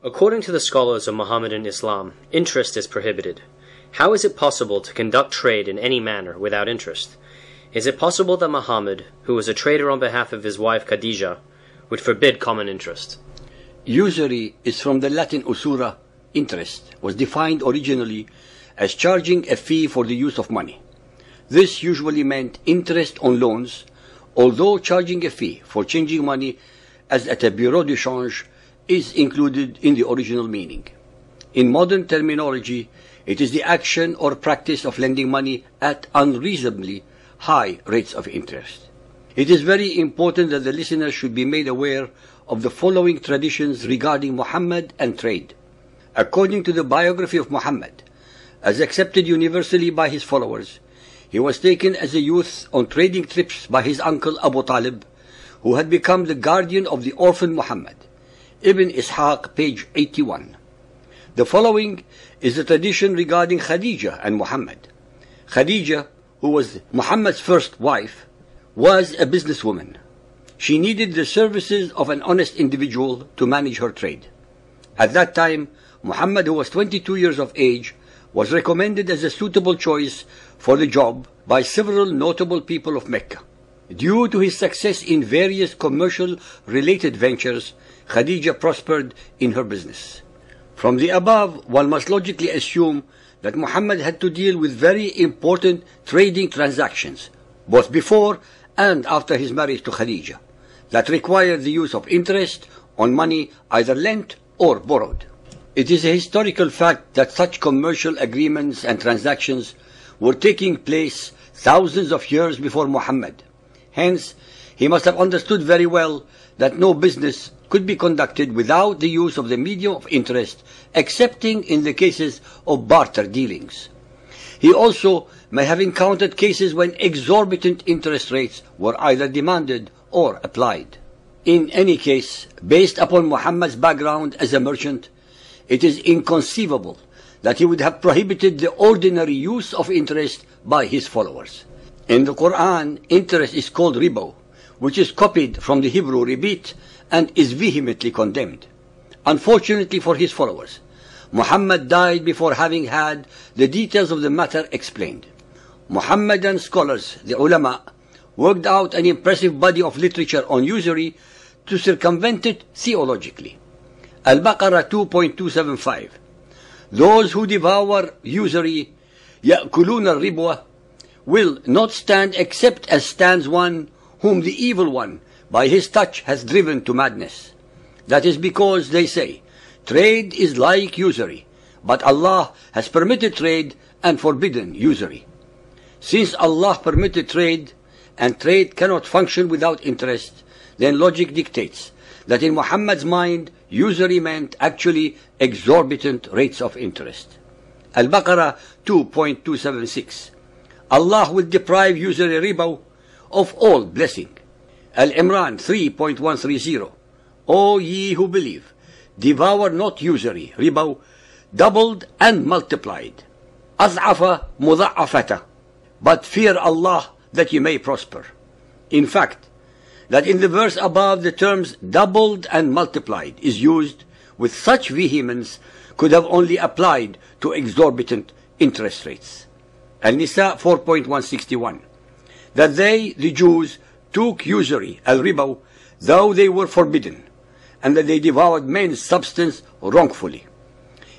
According to the scholars of Mohammedan Islam, interest is prohibited. How is it possible to conduct trade in any manner without interest? Is it possible that Muhammad, who was a trader on behalf of his wife Khadija, would forbid common interest? Usury is from the Latin usura, interest, was defined originally as charging a fee for the use of money. This usually meant interest on loans, although charging a fee for changing money, as at a bureau de change, is included in the original meaning. In modern terminology, it is the action or practice of lending money at unreasonably high rates of interest. It is very important that the listener should be made aware of the following traditions regarding Muhammad and trade. According to the biography of Muhammad, as accepted universally by his followers, he was taken as a youth on trading trips by his uncle Abu Talib, who had become the guardian of the orphan Muhammad. Ibn Ishaq, page 81. The following is the tradition regarding Khadija and Muhammad. Khadija, who was Muhammad's first wife, was a businesswoman. She needed the services of an honest individual to manage her trade. At that time, Muhammad, who was 22 years of age, was recommended as a suitable choice for the job by several notable people of Mecca. Due to his success in various commercial-related ventures, Khadija prospered in her business. From the above, one must logically assume that Muhammad had to deal with very important trading transactions, both before and after his marriage to Khadija, that required the use of interest on money either lent or borrowed. It is a historical fact that such commercial agreements and transactions were taking place thousands of years before Muhammad. Hence, he must have understood very well that no business could be conducted without the use of the medium of interest, excepting in the cases of barter dealings. He also may have encountered cases when exorbitant interest rates were either demanded or applied. In any case, based upon Muhammad's background as a merchant, it is inconceivable that he would have prohibited the ordinary use of interest by his followers. In the Quran, interest is called riba, which is copied from the Hebrew ribit and is vehemently condemned. Unfortunately for his followers, Muhammad died before having had the details of the matter explained. Muhammadan scholars, the ulama, worked out an impressive body of literature on usury to circumvent it theologically. Al-Baqarah 2.275. Those who devour usury, يأكلون الربوة, will not stand except as stands one whom the evil one by his touch has driven to madness. That is because, they say, trade is like usury, but Allah has permitted trade and forbidden usury. Since Allah permitted trade, and trade cannot function without interest, then logic dictates that in Muhammad's mind, usury meant actually exorbitant rates of interest. Al-Baqarah 2.276. Allah will deprive usury riba of all blessing. Al-Imran 3.130. O ye who believe, devour not usury, riba, doubled and multiplied. أضعف مضاعفة. But fear Allah that ye may prosper. In fact, that in the verse above the terms doubled and multiplied is used with such vehemence could have only applied to exorbitant interest rates. Al-Nisa 4.161. That they, the Jews, took usury, al-riba, though they were forbidden, and that they devoured men's substance wrongfully.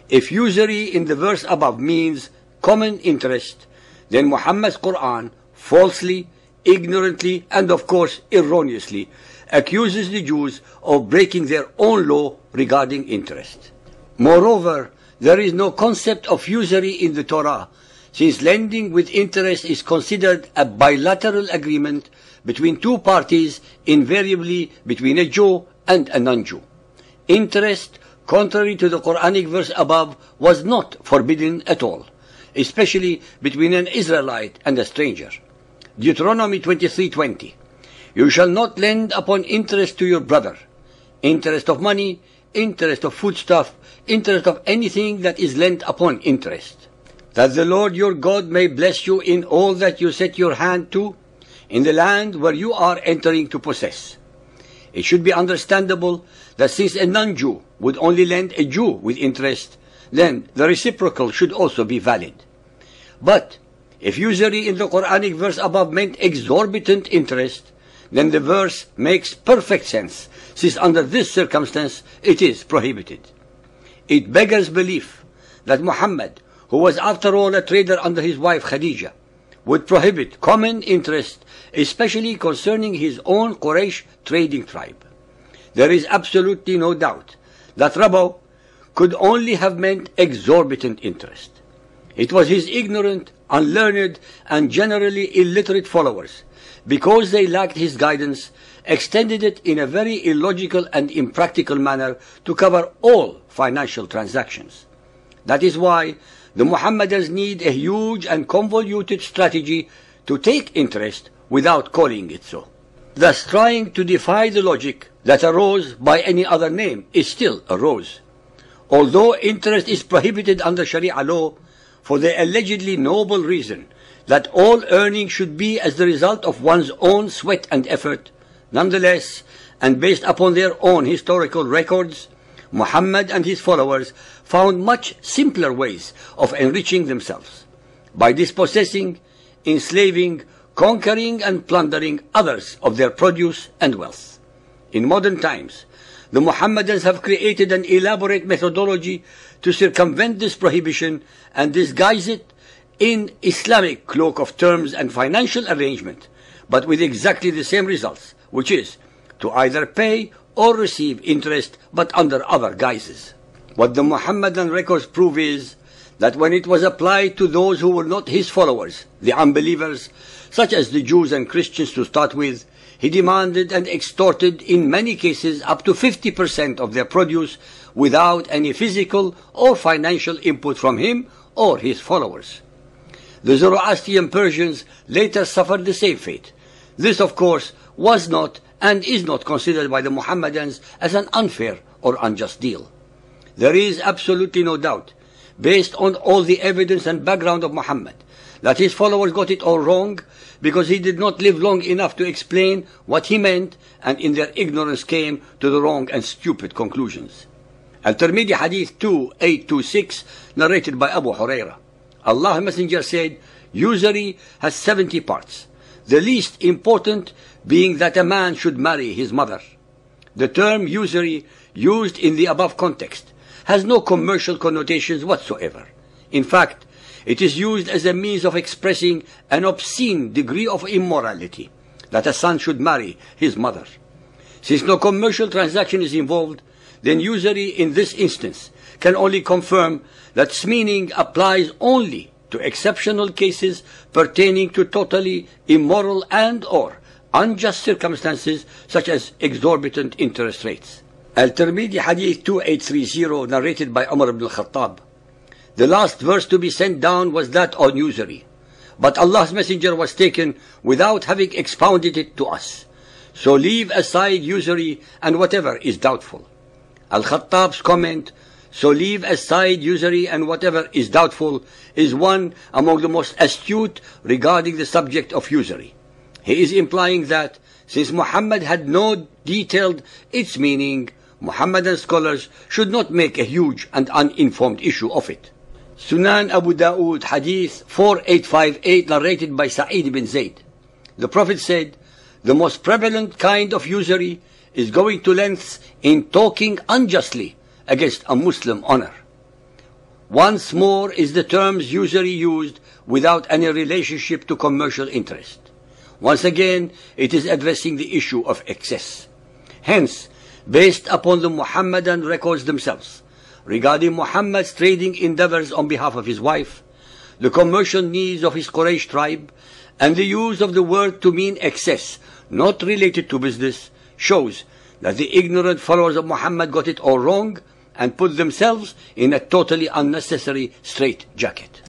If usury in the verse above means common interest, then Muhammad's Quran falsely, ignorantly, and of course erroneously accuses the Jews of breaking their own law regarding interest. Moreover, there is no concept of usury in the Torah, since lending with interest is considered a bilateral agreement between two parties, invariably between a Jew and a non-Jew. Interest, contrary to the Quranic verse above, was not forbidden at all, especially between an Israelite and a stranger. Deuteronomy 23:20. You shall not lend upon interest to your brother. Interest of money, interest of foodstuff, interest of anything that is lent upon interest. That the Lord your God may bless you in all that you set your hand to, in the land where you are entering to possess. It should be understandable that since a non-Jew would only lend a Jew with interest, then the reciprocal should also be valid. But if usury in the Quranic verse above meant exorbitant interest, then the verse makes perfect sense, since under this circumstance it is prohibited. It beggars belief that Muhammad, who was after all a trader under his wife Khadija, would prohibit common interest, especially concerning his own Quraysh trading tribe. There is absolutely no doubt that riba could only have meant exorbitant interest. It was his ignorant, unlearned, and generally illiterate followers, because they lacked his guidance, extended it in a very illogical and impractical manner to cover all financial transactions. That is why the Muhammadans need a huge and convoluted strategy to take interest without calling it so. Thus trying to defy the logic that a rose by any other name is still a rose. Although interest is prohibited under Sharia law for the allegedly noble reason that all earning should be as the result of one's own sweat and effort, nonetheless, and based upon their own historical records, Muhammad and his followers found much simpler ways of enriching themselves by dispossessing, enslaving, conquering and plundering others of their produce and wealth. In modern times, the Muhammadans have created an elaborate methodology to circumvent this prohibition and disguise it in Islamic cloak of terms and financial arrangement, but with exactly the same results, which is to either pay or receive interest, but under other guises. What the Muhammadan records prove is that when it was applied to those who were not his followers, the unbelievers, such as the Jews and Christians to start with, he demanded and extorted in many cases up to 50% of their produce without any physical or financial input from him or his followers. The Zoroastrian Persians later suffered the same fate. This, of course, was not and is not considered by the Muhammadans as an unfair or unjust deal. There is absolutely no doubt, based on all the evidence and background of Muhammad, that his followers got it all wrong because he did not live long enough to explain what he meant, and in their ignorance came to the wrong and stupid conclusions. Al-Tirmidhi Hadith 2826, narrated by Abu Huraira. Allah's Messenger said, usury has 70 parts, the least important being that a man should marry his mother. The term usury, used in the above context, has no commercial connotations whatsoever. In fact, it is used as a means of expressing an obscene degree of immorality, that a son should marry his mother. Since no commercial transaction is involved, then usury in this instance can only confirm that its meaning applies only to exceptional cases pertaining to totally immoral and or unjust circumstances such as exorbitant interest rates. Al-Tirmidhi Hadith 2830, narrated by Umar ibn al-Khattab. The last verse to be sent down was that on usury, but Allah's Messenger was taken without having expounded it to us. So leave aside usury and whatever is doubtful. Al-Khattab's comment, so leave aside usury and whatever is doubtful, is one among the most astute regarding the subject of usury. He is implying that, since Muhammad had not detailed its meaning, Muhammadan scholars should not make a huge and uninformed issue of it. Sunan Abu Dawood Hadith 4858, narrated by Sa'id bin Zayd. The Prophet said, the most prevalent kind of usury is going to lengths in talking unjustly against a Muslim honor. Once more is the terms usury used without any relationship to commercial interest. Once again, it is addressing the issue of excess. Hence, based upon the Muhammadan records themselves, regarding Muhammad's trading endeavors on behalf of his wife, the commercial needs of his Quraysh tribe, and the use of the word to mean excess, not related to business, shows that the ignorant followers of Muhammad got it all wrong and put themselves in a totally unnecessary straitjacket.